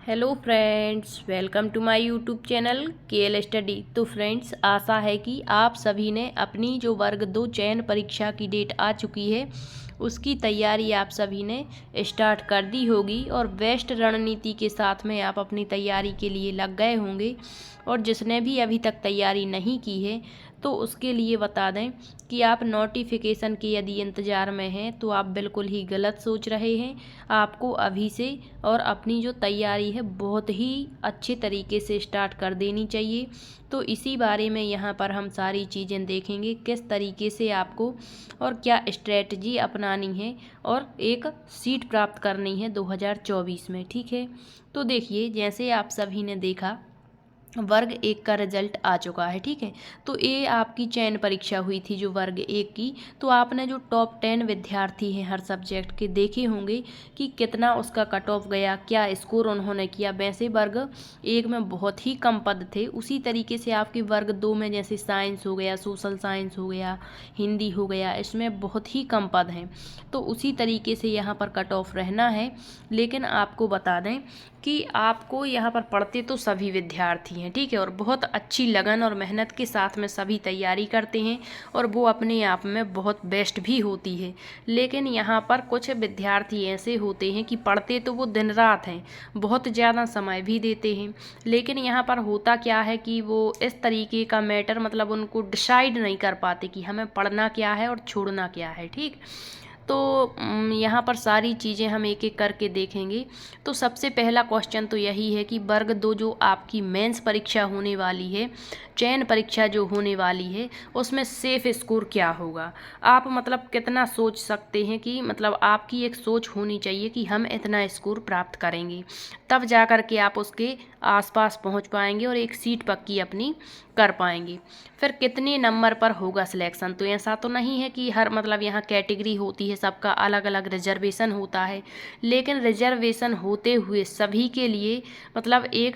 Hello friends, welcome to my YouTube channel KL study. तो friends, आशा है कि आप सभी ने अपनी जो वर्ग 2 चयन परीक्षा की डेट आ चुकी है उसकी तैयारी आप सभी ने स्टार्ट कर दी होगी और बेस्ट रणनीति के साथ में आप अपनी तैयारी के लिए लग गए होंगे। और जिसने भी अभी तक तैयारी नहीं की है तो उसके लिए बता दें कि आप नोटिफिकेशन के यदि इंतज़ार में हैं तो आप बिल्कुल ही गलत सोच रहे हैं। आपको अभी से और अपनी जो तैयारी है बहुत ही अच्छे तरीके से स्टार्ट कर देनी चाहिए। तो इसी बारे में यहाँ पर हम सारी चीज़ें देखेंगे, किस तरीके से आपको और क्या स्ट्रेटजी अपनानी है और एक सीट प्राप्त करनी है 2024 में। ठीक है, तो देखिए, जैसे आप सभी ने देखा वर्ग 1 का रिजल्ट आ चुका है। ठीक है, तो ये आपकी चयन परीक्षा हुई थी जो वर्ग 1 की। तो आपने जो टॉप 10 विद्यार्थी हैं हर सब्जेक्ट के देखे होंगे कि कितना उसका कट ऑफ गया, क्या स्कोर उन्होंने किया। वैसे वर्ग 1 में बहुत ही कम पद थे, उसी तरीके से आपके वर्ग 2 में जैसे साइंस हो गया, सोशल साइंस हो गया, हिंदी हो गया, इसमें बहुत ही कम पद हैं। तो उसी तरीके से यहाँ पर कट ऑफ रहना है। लेकिन आपको बता दें कि आपको यहाँ पर पढ़ते तो सभी विद्यार्थी हैं, ठीक है, और बहुत अच्छी लगन और मेहनत के साथ में सभी तैयारी करते हैं और वो अपने आप में बहुत बेस्ट भी होती है। लेकिन यहाँ पर कुछ विद्यार्थी ऐसे होते हैं कि पढ़ते तो वो दिन रात हैं, बहुत ज़्यादा समय भी देते हैं, लेकिन यहाँ पर होता क्या है कि वो इस तरीके का मैटर मतलब उनको डिसाइड नहीं कर पाते कि हमें पढ़ना क्या है और छोड़ना क्या है। ठीक, तो यहाँ पर सारी चीज़ें हम एक एक करके देखेंगे। तो सबसे पहला क्वेश्चन तो यही है कि वर्ग 2 जो आपकी मेंस परीक्षा होने वाली है, चयन परीक्षा जो होने वाली है, उसमें सेफ स्कोर क्या होगा। आप मतलब कितना सोच सकते हैं कि मतलब आपकी एक सोच होनी चाहिए कि हम इतना स्कोर प्राप्त करेंगे, तब जा कर के आप उसके आसपास पहुंच पाएंगे और एक सीट पक्की अपनी कर पाएंगे। फिर कितने नंबर पर होगा सिलेक्शन, तो ऐसा तो नहीं है कि हर मतलब यहाँ कैटेगरी होती है, सबका अलग अलग रिजर्वेशन होता है, लेकिन रिजर्वेशन होते हुए सभी के लिए मतलब एक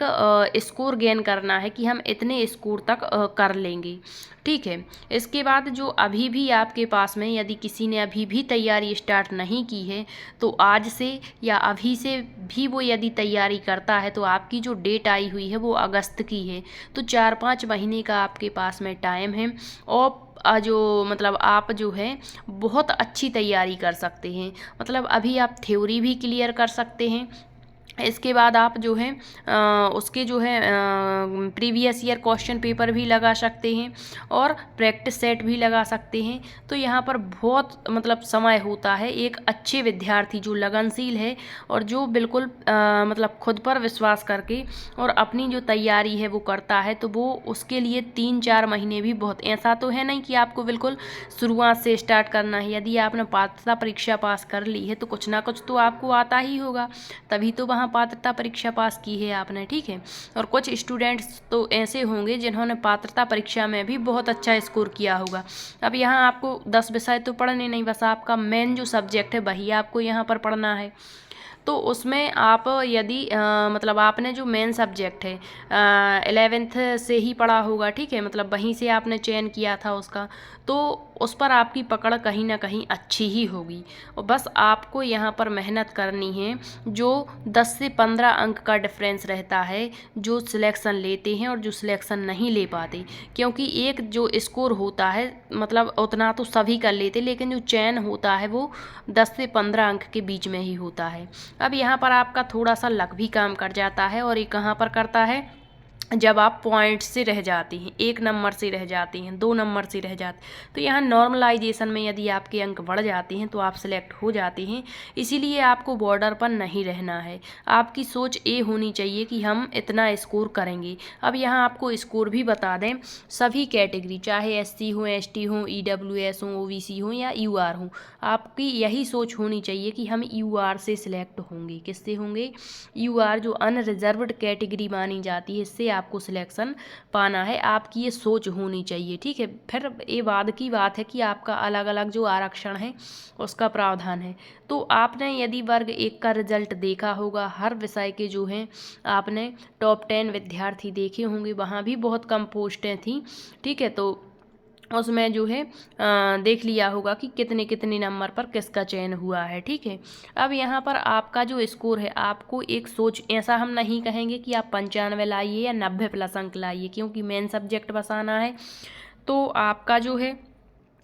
स्कोर गेन करना है कि हम इतने स्कोर तक कर लेंगे। ठीक है, इसके बाद जो अभी भी आपके पास में यदि किसी ने अभी भी तैयारी स्टार्ट नहीं की है तो आज से या अभी से भी वो यदि तैयारी करता है तो आपकी जो डेट आई हुई है वो अगस्त की है। तो 4-5 महीने का आपके पास में टाइम है और जो मतलब आप जो है बहुत अच्छी तैयारी कर सकते हैं। मतलब अभी आप थ्योरी भी क्लियर कर सकते हैं, इसके बाद आप जो है उसके जो है प्रीवियस ईयर क्वेश्चन पेपर भी लगा सकते हैं और प्रैक्टिस सेट भी लगा सकते हैं। तो यहाँ पर बहुत मतलब समय होता है। एक अच्छे विद्यार्थी जो लगनशील है और जो बिल्कुल मतलब खुद पर विश्वास करके और अपनी जो तैयारी है वो करता है, तो वो उसके लिए 3-4 महीने भी बहुत, ऐसा तो है नहीं कि आपको बिल्कुल शुरुआत से स्टार्ट करना है। यदि आपने पात्रता परीक्षा पास कर ली है तो कुछ ना कुछ तो आपको आता ही होगा, तभी तो वहाँ पात्रता परीक्षा पास की है आपने। ठीक है, और कुछ स्टूडेंट्स तो ऐसे होंगे जिन्होंने पात्रता परीक्षा में भी बहुत अच्छा स्कोर किया होगा। अब यहाँ आपको 10 विषय तो पढ़ने नहीं, बस आपका मेन जो सब्जेक्ट है वही आपको यहाँ पर पढ़ना है। तो उसमें आप यदि मतलब आपने जो मेन सब्जेक्ट है 11th से ही पढ़ा होगा, ठीक है, मतलब वहीं से आपने चयन किया था उसका, तो उस पर आपकी पकड़ कहीं ना कहीं अच्छी ही होगी। और बस आपको यहाँ पर मेहनत करनी है। जो 10 से 15 अंक का डिफरेंस रहता है जो सिलेक्शन लेते हैं और जो सिलेक्शन नहीं ले पाते, क्योंकि एक जो स्कोर होता है मतलब उतना तो सभी कर लेते, लेकिन जो चयन होता है वो 10 से 15 अंक के बीच में ही होता है। अब यहाँ पर आपका थोड़ा सा लक भी काम कर जाता है, और ये कहाँ पर करता है, जब आप पॉइंट से रह जाते हैं, 1 नंबर से रह जाते हैं, 2 नंबर से रह जाते हैं, तो यहाँ नॉर्मलाइजेशन में यदि आपके अंक बढ़ जाते हैं तो आप सिलेक्ट हो जाते हैं। इसीलिए आपको बॉर्डर पर नहीं रहना है। आपकी सोच ये होनी चाहिए कि हम इतना स्कोर करेंगे। अब यहाँ आपको स्कोर भी बता दें, सभी कैटेगरी चाहे SC हो, ST हो, EWS हो, OBC हो या UR हो, आपकी यही सोच होनी चाहिए कि हम UR से सिलेक्ट होंगे। किससे होंगे? UR जो अनरिजर्व्ड कैटेगरी मानी जाती है, इससे आपको सिलेक्शन पाना है। आपकी ये सोच होनी चाहिए। ठीक है, फिर ये बाद की बात है कि आपका अलग अलग जो आरक्षण है उसका प्रावधान है। तो आपने यदि वर्ग 1 का रिजल्ट देखा होगा, हर विषय के जो हैं आपने टॉप 10 विद्यार्थी देखे होंगे, वहाँ भी बहुत कम पोस्टें थी। ठीक है, तो उसमें जो है देख लिया होगा कि कितने कितने नंबर पर किसका चयन हुआ है। ठीक है, अब यहाँ पर आपका जो स्कोर है, आपको एक सोच, ऐसा हम नहीं कहेंगे कि आप 95 लाइए या 90 प्लस अंक लाइए, क्योंकि मेन सब्जेक्ट बसाना है। तो आपका जो है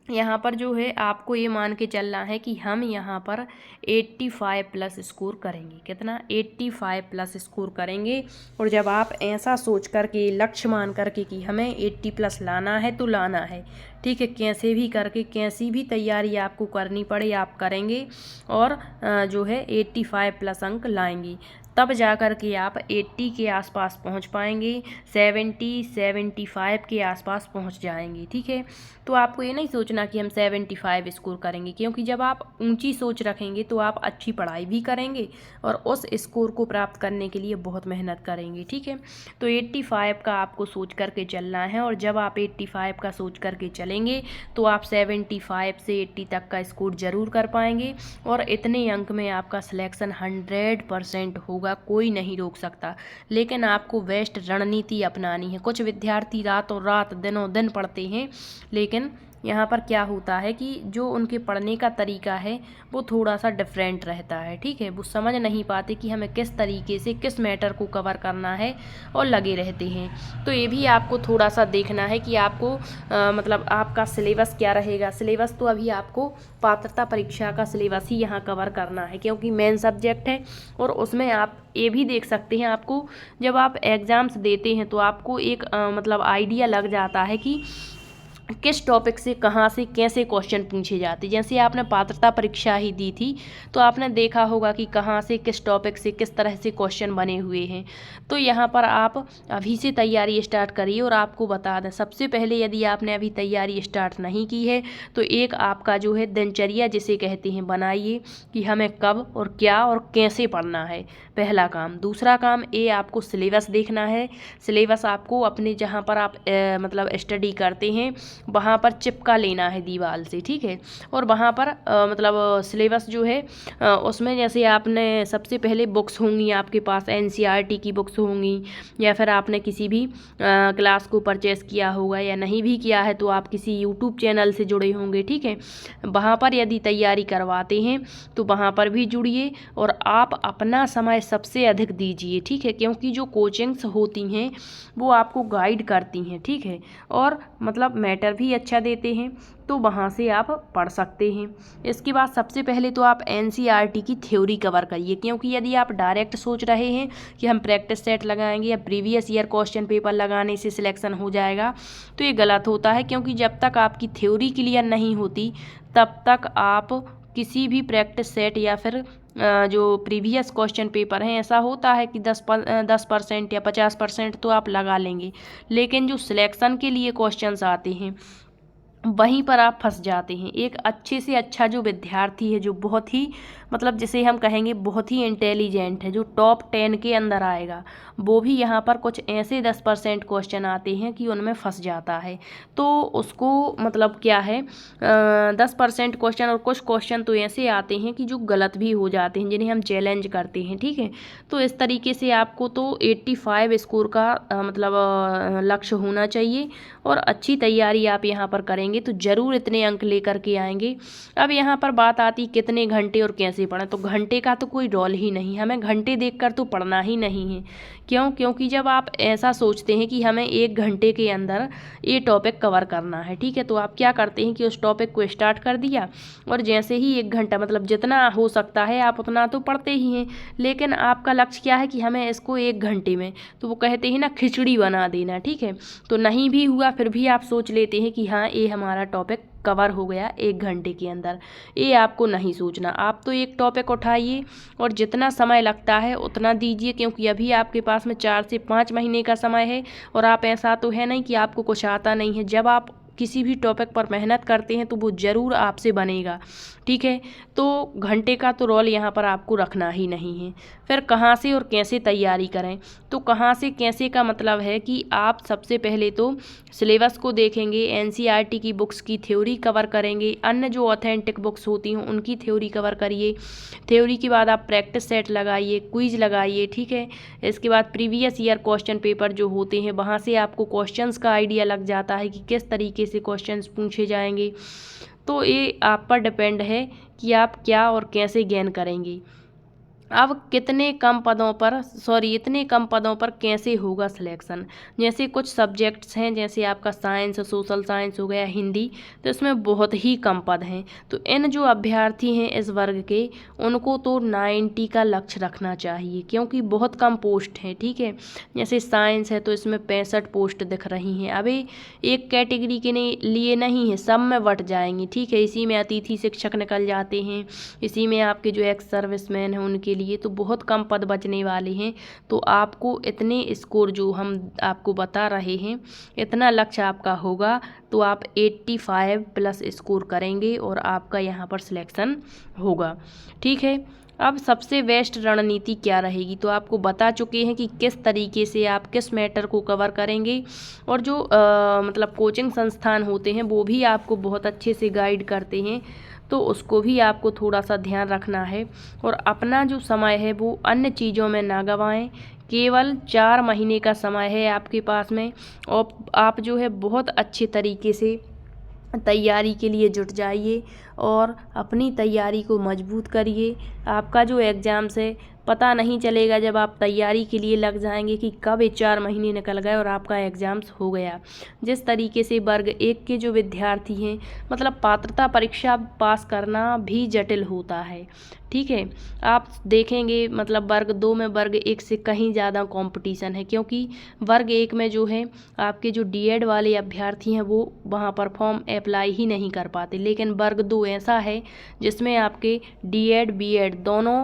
यहाँ पर जो है आपको ये मान के चलना है कि हम यहाँ पर 85 प्लस स्कोर करेंगे। कितना? 85 प्लस स्कोर करेंगे। और जब आप ऐसा सोच करके, लक्ष्य मान करके कि हमें 80 प्लस लाना है तो लाना है, ठीक है, कैसे भी करके, कैसी भी तैयारी आपको करनी पड़े आप करेंगे और जो है 85 प्लस अंक लाएंगे, तब जा कर के आप 80 के आसपास पहुंच पाएंगे, 75 के आसपास पहुंच जाएंगे। ठीक है, तो आपको ये नहीं सोचना कि हम 75 स्कोर करेंगे, क्योंकि जब आप ऊंची सोच रखेंगे तो आप अच्छी पढ़ाई भी करेंगे और उस स्कोर को प्राप्त करने के लिए बहुत मेहनत करेंगे। ठीक है, तो 85 का आपको सोच करके चलना है, और जब आप 85 का सोच करके चलेंगे तो आप 75 से 80 तक का स्कोर जरूर कर पाएंगे, और इतने अंक में आपका सिलेक्शन 100% होगा, कोई नहीं रोक सकता। लेकिन आपको बेस्ट रणनीति अपनानी है। कुछ विद्यार्थी रातों रात दिनों दिन पढ़ते हैं, लेकिन यहाँ पर क्या होता है कि जो उनके पढ़ने का तरीका है वो थोड़ा सा डिफरेंट रहता है। ठीक है, वो समझ नहीं पाते कि हमें किस तरीके से किस मैटर को कवर करना है, और लगे रहते हैं। तो ये भी आपको थोड़ा सा देखना है कि आपको मतलब आपका सिलेबस क्या रहेगा। सिलेबस तो अभी आपको पात्रता परीक्षा का सिलेबस ही यहाँ कवर करना है, क्योंकि मेन सब्जेक्ट है। और उसमें आप ये भी देख सकते हैं, आपको जब आप एग्ज़ाम्स देते हैं तो आपको एक मतलब आइडिया लग जाता है कि किस टॉपिक से कहाँ से कैसे क्वेश्चन पूछे जाते। जैसे आपने पात्रता परीक्षा ही दी थी तो आपने देखा होगा कि कहाँ से किस टॉपिक से किस तरह से क्वेश्चन बने हुए हैं। तो यहाँ पर आप अभी से तैयारी स्टार्ट करिए। और आपको बता दें, सबसे पहले यदि आपने अभी तैयारी स्टार्ट नहीं की है तो एक आपका जो है दिनचर्या जिसे कहते हैं बनाइए, कि हमें कब और क्या और कैसे पढ़ना है, पहला काम। दूसरा काम ये आपको सिलेबस देखना है। सिलेबस आपको अपने जहाँ पर आप मतलब स्टडी करते हैं वहाँ पर चिपका लेना है दीवार से। ठीक है, और वहाँ पर मतलब सिलेबस जो है उसमें जैसे आपने सबसे पहले बुक्स होंगी आपके पास, एनसीईआरटी की बुक्स होंगी, या फिर आपने किसी भी क्लास को परचेस किया होगा, या नहीं भी किया है तो आप किसी यूट्यूब चैनल से जुड़े होंगे। ठीक है, वहाँ पर यदि तैयारी करवाते हैं तो वहाँ पर भी जुड़िए, और आप अपना समय सबसे अधिक दीजिए। ठीक है, क्योंकि जो कोचिंग्स होती हैं वो आपको गाइड करती हैं। ठीक है, और मतलब मैटर भी अच्छा देते हैं, तो वहाँ से आप पढ़ सकते हैं। इसके बाद सबसे पहले तो आप एनसीईआरटी की थ्योरी कवर करिए, क्योंकि यदि आप डायरेक्ट सोच रहे हैं कि हम प्रैक्टिस सेट लगाएंगे या प्रीवियस ईयर क्वेश्चन पेपर लगाने से सिलेक्शन हो जाएगा, तो ये गलत होता है। क्योंकि जब तक आपकी थ्योरी क्लियर नहीं होती तब तक आप किसी भी प्रैक्टिस सेट या फिर जो प्रीवियस क्वेश्चन पेपर हैं, ऐसा होता है कि 10% या 50% तो आप लगा लेंगे, लेकिन जो सिलेक्शन के लिए क्वेश्चंस आते हैं वहीं पर आप फंस जाते हैं। एक अच्छे से अच्छा जो विद्यार्थी है, जो बहुत ही मतलब जिसे हम कहेंगे बहुत ही इंटेलिजेंट है, जो टॉप 10 के अंदर आएगा, वो भी यहाँ पर कुछ ऐसे 10% क्वेश्चन आते हैं कि उनमें फंस जाता है। तो उसको मतलब क्या है 10% क्वेश्चन, और कुछ क्वेश्चन तो ऐसे आते हैं कि जो गलत भी हो जाते हैं, जिन्हें हम चैलेंज करते हैं। ठीक है, तो इस तरीके से आपको तो 85 स्कोर का मतलब लक्ष्य होना चाहिए, और अच्छी तैयारी आप यहाँ पर करेंगे तो ज़रूर इतने अंक लेकर के आएंगे। अब यहाँ पर बात आती कितने घंटे और कैसे पढ़ें, तो घंटे का तो कोई रोल ही नहीं, हमें घंटे देखकर तो पढ़ना ही नहीं है। क्यों? क्योंकि जब आप ऐसा सोचते हैं कि हमें 1 घंटे के अंदर ये टॉपिक कवर करना है, ठीक है, तो आप क्या करते हैं कि उस टॉपिक को स्टार्ट कर दिया, और जैसे ही 1 घंटा मतलब जितना हो सकता है आप उतना तो पढ़ते ही हैं, लेकिन आपका लक्ष्य क्या है कि हमें इसको 1 घंटे में, तो वो कहते हैं ना खिचड़ी बना देना। ठीक है, तो नहीं भी हुआ फिर भी आप सोच लेते हैं कि हाँ ये हमारा टॉपिक कवर हो गया 1 घंटे के अंदर। ये आपको नहीं सोचना, आप तो एक टॉपिक उठाइए और जितना समय लगता है उतना दीजिए, क्योंकि अभी आपके पास में 4 से 5 महीने का समय है, और आप ऐसा तो है नहीं कि आपको कुछ आता नहीं है। जब आप किसी भी टॉपिक पर मेहनत करते हैं तो वो ज़रूर आपसे बनेगा। ठीक है, तो घंटे का तो रोल यहाँ पर आपको रखना ही नहीं है। फिर कहाँ से और कैसे तैयारी करें, तो कहाँ से कैसे का मतलब है कि आप सबसे पहले तो सिलेबस को देखेंगे, एनसीईआरटी की बुक्स की थ्योरी कवर करेंगे, अन्य जो ऑथेंटिक बुक्स होती हैं उनकी थ्योरी कवर करिए। थ्योरी के बाद आप प्रैक्टिस सेट लगाइए, क्विज लगाइए। ठीक है, इसके बाद प्रीवियस ईयर क्वेश्चन पेपर जो होते हैं वहाँ से आपको क्वेश्चंस का आइडिया लग जाता है कि किस तरीके से क्वेश्चंस पूछे जाएंगे। तो ये आप पर डिपेंड है कि आप क्या और कैसे गेन करेंगे। अब इतने कम पदों पर कैसे होगा सिलेक्शन। जैसे कुछ सब्जेक्ट्स हैं, जैसे आपका साइंस, सोशल साइंस हो गया, हिंदी, तो इसमें बहुत ही कम पद हैं। तो इन जो अभ्यर्थी हैं इस वर्ग के, उनको तो 90 का लक्ष्य रखना चाहिए, क्योंकि बहुत कम पोस्ट हैं। ठीक है, जैसे साइंस है तो इसमें 65 पोस्ट दिख रही हैं। अभी एक कैटेगरी के लिए नहीं है, सब में बट जाएंगी। ठीक है, इसी में अतिथि शिक्षक निकल जाते हैं, इसी में आपके जो एक्स सर्विसमैन हैं उनके लिए तो बहुत कम पद बचने वाले हैं। तो आपको इतने स्कोर जो हम आपको बता रहे हैं, इतना लक्ष्य आपका होगा तो आप 85 प्लस स्कोर करेंगे और आपका यहाँ पर सिलेक्शन होगा। ठीक है, अब सबसे बेस्ट रणनीति क्या रहेगी, तो आपको बता चुके हैं कि किस तरीके से आप किस मैटर को कवर करेंगे। और जो मतलब कोचिंग संस्थान होते हैं वो भी आपको बहुत अच्छे से गाइड करते हैं, तो उसको भी आपको थोड़ा सा ध्यान रखना है। और अपना जो समय है वो अन्य चीज़ों में ना गंवाएं। केवल 4 महीने का समय है आपके पास में, और आप जो है बहुत अच्छे तरीके से तैयारी के लिए जुट जाइए और अपनी तैयारी को मजबूत करिए। आपका जो एग्ज़ाम्स है पता नहीं चलेगा जब आप तैयारी के लिए लग जाएंगे कि कब ये 4 महीने निकल गए और आपका एग्ज़ाम्स हो गया। जिस तरीके से वर्ग 1 के जो विद्यार्थी हैं, मतलब पात्रता परीक्षा पास करना भी जटिल होता है। ठीक है, आप देखेंगे मतलब वर्ग 2 में वर्ग 1 से कहीं ज़्यादा कंपटीशन है, क्योंकि वर्ग 1 में जो है आपके जो डीएड वाले अभ्यर्थी हैं वो वहाँ पर फॉर्म अप्लाई ही नहीं कर पाते। लेकिन वर्ग 2 ऐसा है जिसमें आपके डीएड बीएड दोनों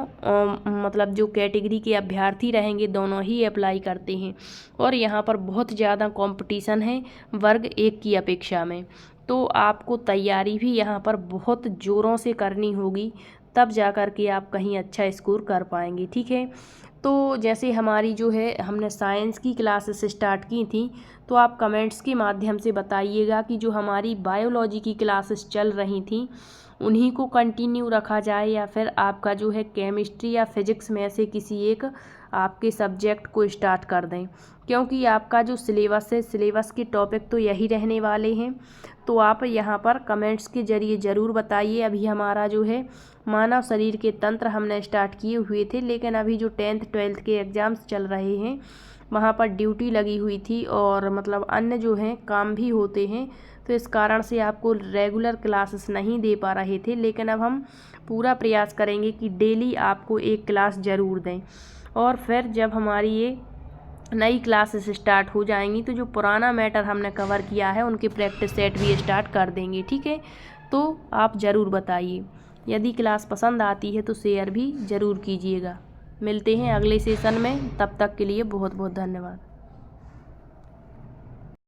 मतलब जो कैटेगरी के अभ्यर्थी रहेंगे दोनों ही अप्लाई करते हैं, और यहाँ पर बहुत ज़्यादा कंपटीशन है वर्ग 1 की अपेक्षा में। तो आपको तैयारी भी यहाँ पर बहुत ज़ोरों से करनी होगी, तब जा कर के आप कहीं अच्छा स्कोर कर पाएंगे। ठीक है, तो जैसे हमारी जो है हमने साइंस की क्लासेस स्टार्ट की थी, तो आप कमेंट्स के माध्यम से बताइएगा कि जो हमारी बायोलॉजी की क्लासेस चल रही थी उन्हीं को कंटिन्यू रखा जाए, या फिर आपका जो है केमिस्ट्री या फिजिक्स में से किसी एक आपके सब्जेक्ट को स्टार्ट कर दें। क्योंकि आपका जो सिलेबस है, सिलेबस के टॉपिक तो यही रहने वाले हैं। तो आप यहाँ पर कमेंट्स के ज़रिए ज़रूर बताइए। अभी हमारा जो है मानव शरीर के तंत्र हमने स्टार्ट किए हुए थे, लेकिन अभी जो 10th 12th के एग्ज़ाम्स चल रहे हैं वहाँ पर ड्यूटी लगी हुई थी, और मतलब अन्य जो हैं काम भी होते हैं, तो इस कारण से आपको रेगुलर क्लासेस नहीं दे पा रहे थे। लेकिन अब हम पूरा प्रयास करेंगे कि डेली आपको एक क्लास ज़रूर दें। और फिर जब हमारी ये नई क्लासेस स्टार्ट हो जाएंगी तो जो पुराना मैटर हमने कवर किया है उनके प्रैक्टिस सेट भी स्टार्ट कर देंगे। ठीक है, तो आप ज़रूर बताइए। यदि क्लास पसंद आती है तो शेयर भी ज़रूर कीजिएगा। मिलते हैं अगले सेशन में, तब तक के लिए बहुत बहुत धन्यवाद।